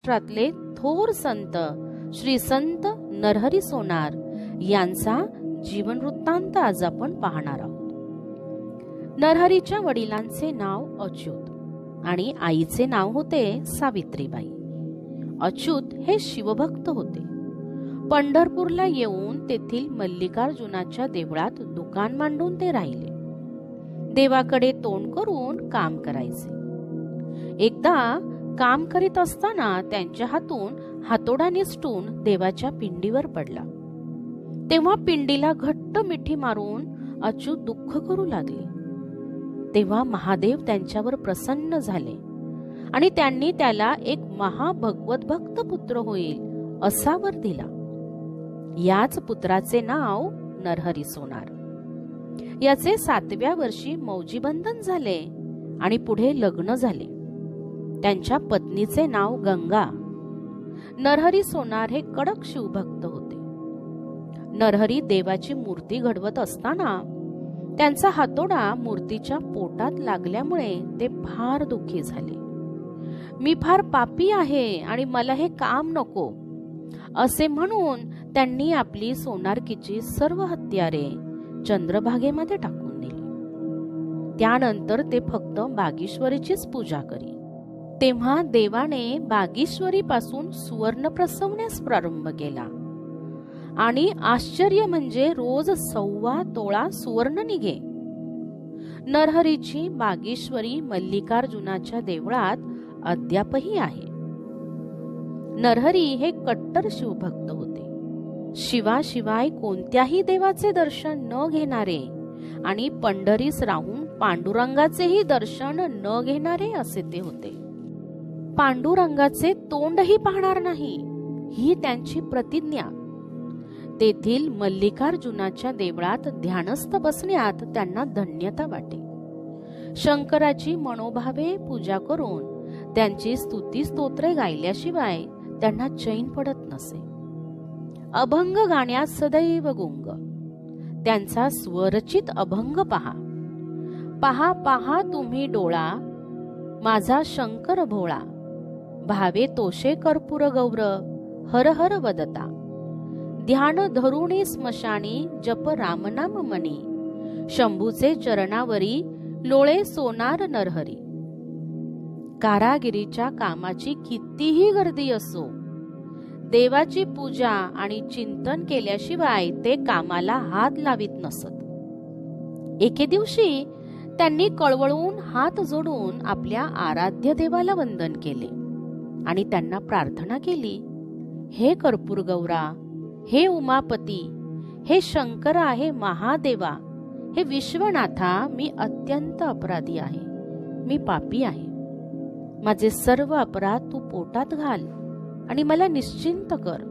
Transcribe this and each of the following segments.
महाराष्ट्रातले थोर संत श्री संत नरहरी सोनार यांचा जीवन वृत्तांत आज आपण पाहणार आहोत। नरहरीच्या वडिलांचे नाव अच्युत आणि आईचे नाव होते सावित्रीबाई। अच्युत हे शिवभक्त होते। पंढरपूरला येऊन तेथील मल्लिकार्जुनाच्या देवळात दुकान मांडून ते राहिले। देवाकडे तोंड करून काम करायचे। एकदा काम करीत असताना त्यांच्या हातून हातोडा निसटून देवाच्या पिंडीवर पडला। तेव्हा पिंडीला घट्ट मिठी मारून अच्युत दुःख करू लागले। तेव्हा महादेव त्यांच्यावर प्रसन्न झाले आणि त्यांनी त्याला एक महाभगवत भक्त पुत्र होईल असा वर दिला। याच पुत्राचे नाव नरहरी सोनार। याचे 7व्या वर्षी मौजीबंधन झाले आणि पुढे लग्न झाले। त्यांच्या पत्नीचे नाव गंगा। नरहरी सोनार हे कडक शिवभक्त होते। नरहरी देवाची मूर्ती घडवत असताना त्यांचा हातोडा मूर्तीच्या पोटात लागल्यामुळे ते फार दुःखी झाले। मी फार पापी आहे आणि मला हे काम नको असे म्हणून त्यांनी आपली सोनारकीची सर्व हत्यारे चंद्रभागेमध्ये टाकून दिली। त्यानंतर ते फक्त बागेश्वरीचीच पूजा करी। तेव्हा देवाने बागेश्वरी पासून सुवर्ण प्रसवण्यास प्रारंभ केला आणि आश्चर्य म्हणजे रोज 1.25 तोळा सुवर्ण निघे। नरहरीची बागेश्वरी मल्लिकार्जुनाच्या देवळात अद्यापही आहे। नरहरी हे कट्टर शिवभक्त होते। शिवाशिवाय कोणत्याही देवाचे दर्शन न घेणारे आणि पंढरीस राहून पांडुरंगाचेही दर्शन न घेणारे असे ते होते। पांडुरंगाचे तोंडही पाहणार नाही ही त्यांची प्रतिज्ञा। तेथील मल्लिकार्जुनाच्या देवळात ध्यानस्थ बसण्यात त्यांना धन्यता वाटे। शंकराची मनोभावे पूजा करून त्यांची स्तुती स्तोत्रे गायल्याशिवाय त्यांना चैन पडत नसे। अभंग गाण्यात सदैव गुंग। त्यांचा स्वरचित अभंग पहा। पहा पहा तुम्ही डोळा माझा शंकर भोळा, भावे तोषे कर्पूर गौर हर हर वदता, ध्यान धरुणी स्मशानी जप रामनाम मनी, शंभूचे चरणावरी लोळे सोनार नरहरी। कारागिरीच्या कामाची कितीही गर्दी असो, देवाची पूजा आणि चिंतन केल्याशिवाय ते कामाला हात लावित नसत। एके दिवशी त्यांनी कळवळून हात जोडून आपल्या आराध्य देवाला वंदन केले आणि त्यांना प्रार्थना केली, हे कर्पूर गौरा, हे उमापती, हे शंकरा, हे महादेवा, हे विश्वनाथा, मी अत्यंत अपराधी आहे। मी पापी आहे। माझे सर्व अपराध तू पोटात घाल आणि मला निश्चिंत कर।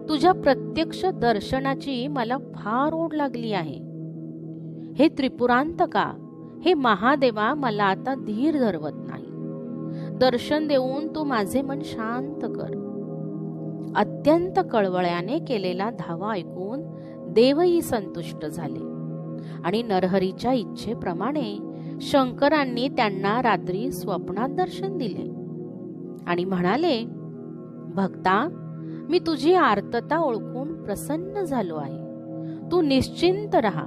तुझ्या प्रत्यक्ष दर्शनाची मला फार ओढ लागली आहे। हे त्रिपुरांतका, हे महादेवा, मला आता धीर धरवत नाही। दर्शन देऊन तू माझे मन शांत कर। अत्यंत कळवळ्याने केलेला धावा ऐकून देवही संतुष्ट झाले आणि नरहरीच्या इच्छेप्रमाणे शंकरांनी त्यांना रात्री स्वप्नात दर्शन दिले आणि म्हणाले, भक्ता, मी तुझी आर्तता ओळखून प्रसन्न झालो आहे। तू निश्चिंत राहा,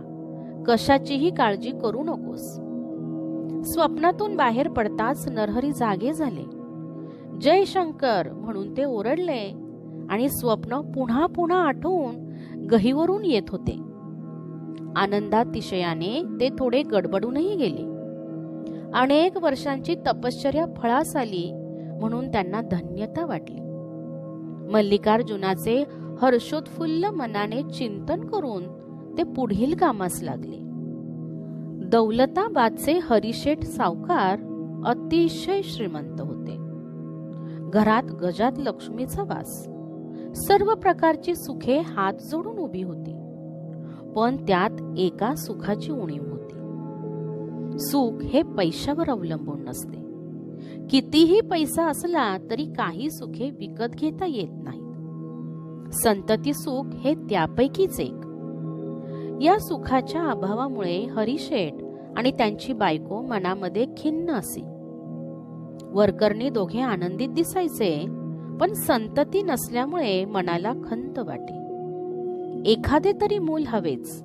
कशाचीही काळजी करू नकोस। स्वप्नातून बाहेर पडताच नरहरी जागे झाले। जय शंकर म्हणून ते ओरडले आणि स्वप्न पुन्हा पुन्हा आठवून गहीवरून येत होते। आनंदातिशयाने ते थोडे गडबडूनही गेले। अनेक वर्षांची तपश्चर्या फळास आली म्हणून त्यांना धन्यता वाटली। मल्लिकार्जुनाचे हर्षोत्फुल्ल मनाने चिंतन करून ते पुढील कामास लागले। दौलताबादचे हरिशेठ सावकार अतिशय श्रीमंत होते। घरात गजात लक्ष्मीचा वास। सर्व प्रकारची सुखे हात जोडून उभी होती, पण त्यात एका सुखाची उणीव होती। सुख हे पैशावर अवलंबून नसते। कितीही पैसा असला तरी काही सुखे विकत घेता येत नाहीत। संतती सुख हे त्यापैकीच एक। या सुखाच्या अभावामुळे हरिशेठ आणि त्यांची बायको मनामध्ये खिन्न असे। वरकरणी दोघे आनंदित दिसायचे, पण संतती नसल्यामुळे मनाला खंत वाटे. एखादे तरी मूल हवेच.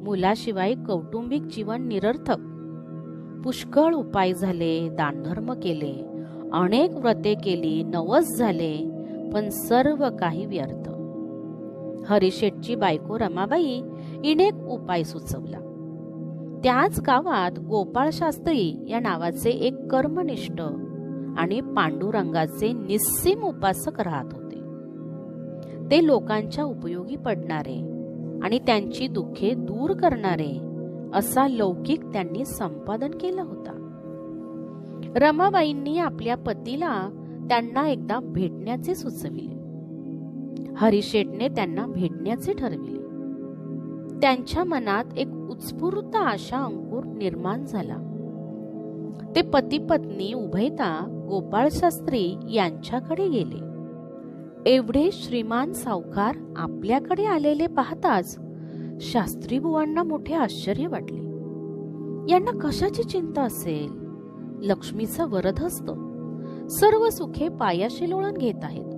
मुलाशिवाय कौटुंबिक जीवन निरर्थक. पुष्कळ उपाय झाले, दानधर्म केले, अनेक व्रते केली, नवस झाले, पण सर्व काही व्यर्थ. हरिशेठची बायको रमाबाई हिने एक उपाय सुचवला. त्याच गावात गोपाळ शास्त्री या नावाचे एक कर्मनिष्ठ आणि पांडुरंगाचे निस्सीम उपासक राहत होते. ते लोकांच्या उपयोगी पडणारे आणि त्यांची दुःखे दूर करणारे असा लौकिक त्यांनी संपादन केला होता. रमाबाईंनी आपल्या पतीला त्यांना एकदा भेटण्याचे सुचविले. हरिशेठने त्यांना भेटण्याचे ठरविले. त्यांच्या मनात एक उत्स्फूर्त आशा अंकुर निर्माण झाला. ते पती पत्नी उभयता गोपाळ शास्त्री यांच्याकडे गेले. एवढे श्रीमान सावकार आपल्याकडे आलेले पाहताच शास्त्री बुवांना मोठे आश्चर्य वाटले. यांना कशाची चिंता असेल? लक्ष्मीचा वरदहस्त, सर्व सुखे पायाशी लोळण घेत आहेत.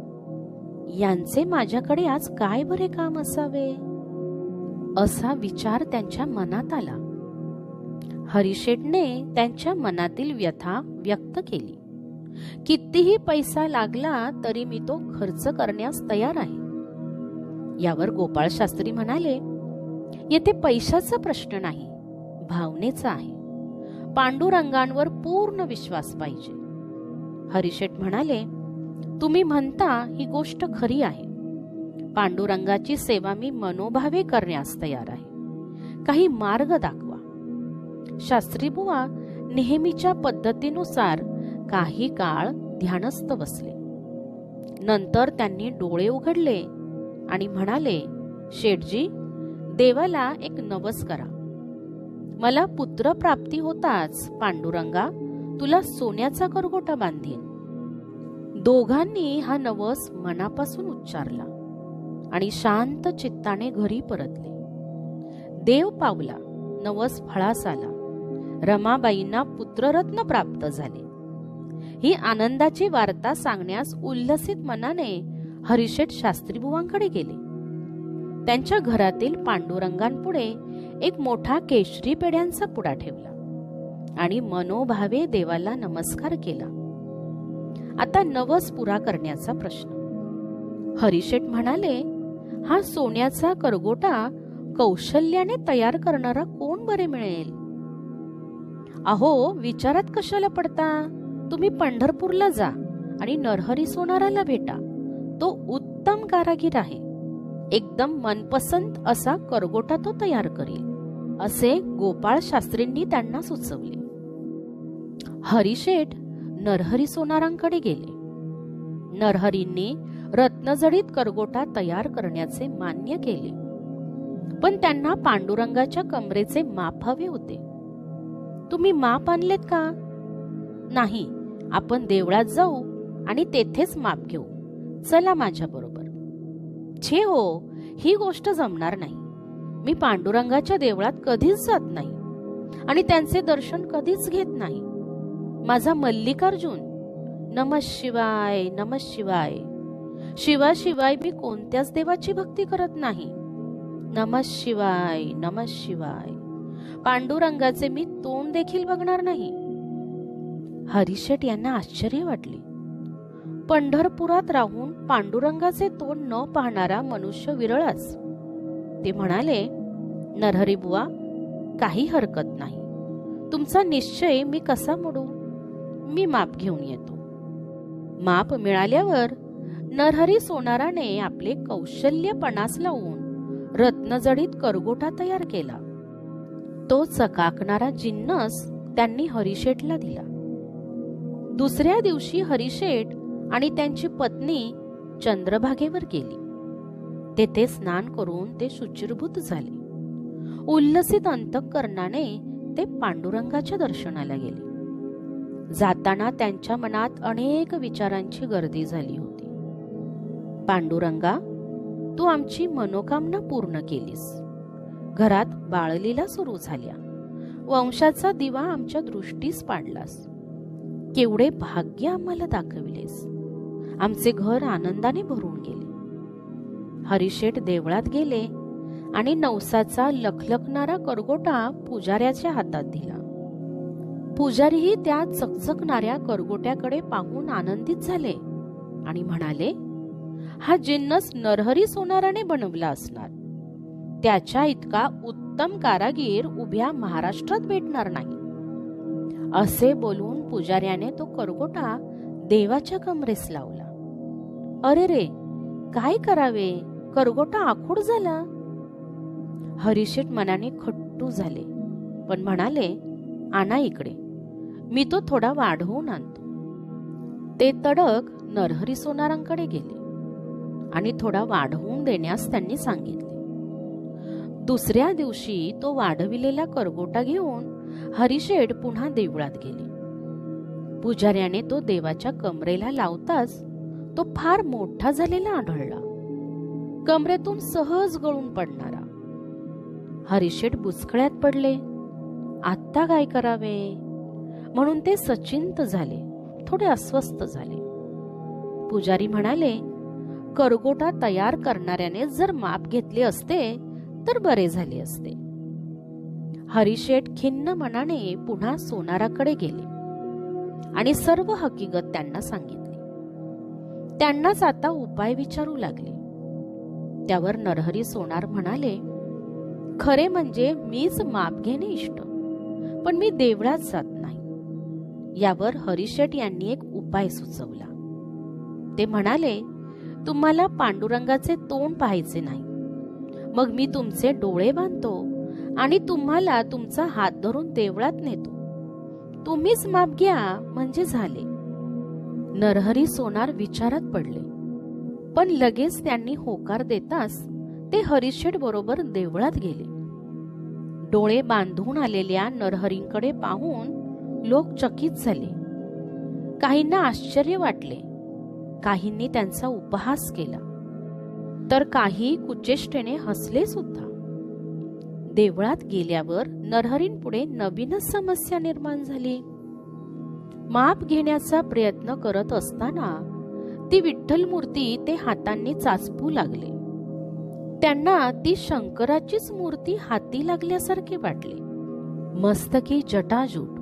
यांचे माझ्याकडे आज काय बरे काम असावे, असा विचार त्यांच्या मनात आला. हरिशेठने त्यांच्या मनातील व्यथा व्यक्त केली. कितीही पैसा लागला तरी मी तो खर्च करण्यास तयार आहे. यावर गोपाळ शास्त्री म्हणाले, येथे पैशाचा प्रश्न नाही, भावनेचा आहे. पांडुरंगांवर पूर्ण विश्वास पाहिजे. हरिशेठ म्हणाले, तुम्ही म्हणता ही गोष्ट खरी आहे. पांडुरंगाची सेवा मी मनोभावे करण्यास तयार आहे. काही मार्ग दाखवा. शास्त्री बुवा नेहमीच्या पद्धतीनुसार काही काळ ध्यानस्थ बसले. नंतर त्यांनी डोळे उघडले आणि म्हणाले, शेठजी, देवाला एक नवस करा. मला पुत्र प्राप्ती होताच पांडुरंगा तुला सोन्याचा करगोटा बांधीन. दोघांनी हा नवस मनापासून उच्चारला आणि शांत चित्ताने घरी परतले. देव पावला, नवस फळास आला. रमाबाईंना पुत्ररत्न प्राप्त झाले. ही आनंदाची वार्ता सांगण्यास उल्लसित मनाने हरिशेठ शास्त्री बुवांकडे गेले. त्यांच्या घरातील पांडुरंगांपुढे एक मोठा केशरी पेढ्यांचा पुडा ठेवला आणि मनोभावे देवाला नमस्कार केला. आता नवस पुरा करण्याचा प्रश्न. हरिशेठ म्हणाले, हा सोन्याचा करगोटा कौशल्याने तयार करणारा कोण बरे मिळेल? अहो, विचारात कशाला पडता? तुम्ही पंढरपूरला जा आणि नरहरी सोनाराला भेटा. तो उत्तम कारागीर आहे. एकदम मनपसंत असा करगोटा तो तयार करेल, असे गोपाळ शास्त्रींनी त्यांना सुचवले. हरिशेठ नरहरी सोनारांकडे गेले. नरहरींनी रत्नजडीत करगोटा तयार करण्याचे मान्य केले, पण त्यांना पांडुरंगाच्या कमरेचे माप हवे होते. तुम्ही माप आणलेत का? नाही, आपण देवळात जाऊ आणि तेथेच माप घेऊ. चला माझ्या बरोबर. छे हो, ही गोष्ट जमणार नाही. मी पांडुरंगाच्या देवळात कधीच जात नाही आणि त्यांचे दर्शन कधीच घेत नाही. माझा मल्लिकार्जुन, नमः शिवाय नमः शिवाय, शिवाशिवाय मी कोणत्याच देवाची भक्ती करत नाही. नमः शिवाय नमः शिवाय, पांडुरंगाचे मी तोंड देखील बघणार नाही. हरिशेठ यांना आश्चर्य वाटले. पंढरपुरात राहून पांडुरंगाचे तोंड न पाहणारा मनुष्य विरळच. ते म्हणाले, नरहरी बुवा, काही हरकत नाही. तुमचा निश्चय मी कसा मोडू? मी माप घेऊन येतो. माप मिळाल्यावर नरहरी सोनाराने आपले कौशल्य पणास लावून रत्नजडीत करगोटा तयार केला. तो चकाकणारा जिन्नस त्यांनी हरिशेठला दिला. दुसऱ्या दिवशी हरिशेठ आणि त्यांची पत्नी चंद्रभागेवर गेली. तेथे स्नान करून ते शुचिर्भूत झाले. उल्लसित अंतःकरणाने ते पांडुरंगाच्या दर्शनाला गेले. जाताना त्यांच्या मनात अनेक विचारांची गर्दी झाली होती. पांडुरंगा, तू आमची मनोकामना पूर्ण केलीस. घरात बाळलीला सुरू झाल्या. वंशाचा दिवा आमच्या दृष्टीस पाडलास. केवढे भाग्य आम्हाला दाखविलेस. आमचे घर आनंदाने भरून गेले. हरिशेठ देवळात गेले आणि नवसाचा लखलखणारा करगोटा पुजाऱ्याच्या हातात दिला. पुजारीही त्या चकचकणाऱ्या करगोट्याकडे पाहून आनंदित झाले आणि म्हणाले, हा जिन्नस नरहरी सोनाराने बनवला असणार. त्याच्या इतका उत्तम कारागीर उभ्या महाराष्ट्रात भेटणार नाही. असे बोलून पुजाऱ्याने तो करगोटा देवाच्या कमरेस लावला. अरे रे, काय करावे, करगोटा आखूड झाला. हरिशेठ मनाने खट्टू झाले, पण म्हणाले, आणा इकडे, मी तो थोडा वाढवून आणतो. ते तडक नरहरी सोनारांकडे गेले आणि थोडा वाढवून देण्यास त्यांनी सांगितले. दुसऱ्या दिवशी तो वाढविलेला करगोटा घेऊन हरिशेठ पुन्हा देवळात गेले. पुजाऱ्याने तो देवाच्या कमरेला लावताच तो फार मोठा झालेला आढळला, कमरेतून सहज गळून पडणारा. हरिशेठ बुचकळ्यात पडले. आत्ता काय करावे म्हणून ते सचिंत झाले, थोडे अस्वस्थ झाले. पुजारी म्हणाले, करगोटा तयार करणाऱ्याने जर माप घेतले असते तर बरे झाले असते. हरिशेठ खिन्न मनाने पुन्हा सोनाराकडे गेले आणि सर्व हकीकत त्यांना सांगितली. त्यांनाच आता उपाय विचारू लागले. त्यावर नरहरी सोनार म्हणाले, खरे म्हणजे मीच माप घेणे इष्ट, पण मी देवळात जात नाही. यावर हरिशेठ यांनी एक उपाय सुचवला. ते म्हणाले, तुम्हाला पांडुरंगाचे तोंड पाहायचे नाही, मग मी तुमचे डोळे बांधतो आणि तुम्हाला तुमचा हात धरून देवळात नेतो. तुम्हीच माप घ्या म्हणजे झाले. नरहरी सोनार विचारात पडले, पण लगेच त्यांनी होकार देताच ते हरिशेठ बरोबर देवळात गेले. डोळे बांधून आलेल्या नरहरींकडे पाहून लोक चकित झाले. काहींना आश्चर्य वाटले, काहींनी त्यांचा उपहास केला, तर काही कुचेष्टेने हसले सुद्धा. देवळात गेल्यावर नरहरींपुढे नवीनच समस्या निर्माण झाली. माप घेण्याचा प्रयत्न करत असताना ती विठ्ठल मूर्ती ते हातांनी चाचपू लागले. त्यांना ती शंकराचीच मूर्ती हाती लागल्यासारखे वाटले. मस्तकी जटाजूट,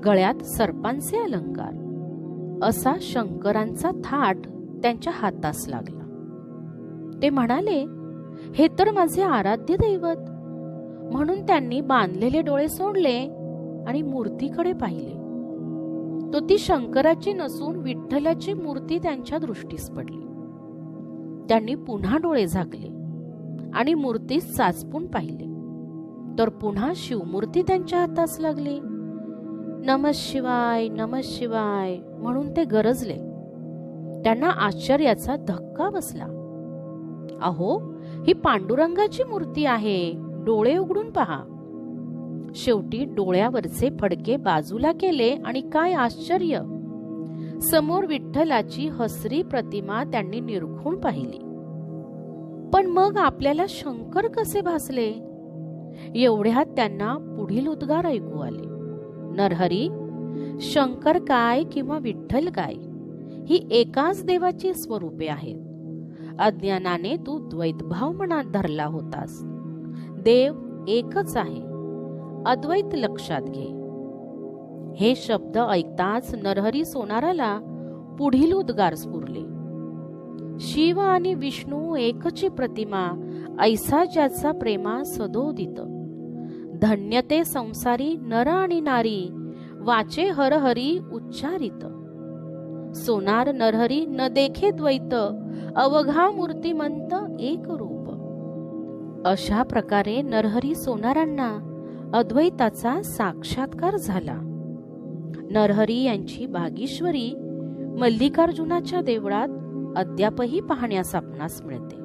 गळ्यात सर्पांचे अलंकार, असा शंकरांचा थाट त्यांच्या हातास लागला. ते म्हणाले, हे तर माझे आराध्य दैवत. म्हणून त्यांनी बांधलेले डोळे सोडले आणि मूर्तीकडे पाहिले. तो ती शंकराची नसून विठ्ठलाची मूर्ती त्यांच्या दृष्टीस पडली. त्यांनी पुन्हा डोळे झाकले आणि मूर्तीस चाचपून पाहिले, तर पुन्हा शिवमूर्ती त्यांच्या हातास लागली. नमः शिवाय, नमः शिवाय म्हणून ते गरजले. त्यांना आश्चर्याचा धक्का बसला. अहो, ही पांडुरंगाची मूर्ती आहे, डोळे उघडून पहा. शेवटी डोळ्यावरचे फडके बाजूला केले आणि काय आश्चर्य, समोर विठ्ठलाची हसरी प्रतिमा त्यांनी निरखून पाहिली. पण मग आपल्याला शंकर कसे भासले? एवढ्यात त्यांना पुढील उद्गार ऐकू आले. नरहरी, शंकर काय किंवा विठ्ठल काय, ही एकाच देवाची स्वरूपे आहेत. अज्ञानाने तू द्वैतभाव मनात धरला होतास. देव एकच आहे, अद्वैत लक्षात घे. हे शब्द ऐकताच नरहरी सोनाराला पुढील उद्गार स्फुरले. शिव आणि विष्णू एकची प्रतिमा, ऐसा ज्याचा प्रेमा सदोदित. धन्य ते संसारी नर आणि नारी, वाचे हर हरी उच्चारित. सोनार नरहरी न देखे द्वैत, अवघा मूर्तिमंत एक रूप. अशा प्रकारे नरहरी सोनारांना अद्वैताचा साक्षात्कार झाला. नरहरी यांची बागीश्वरी मल्लिकार्जुनाच्या देवळात अद्यापही पाहण्यास आपणास मिळते.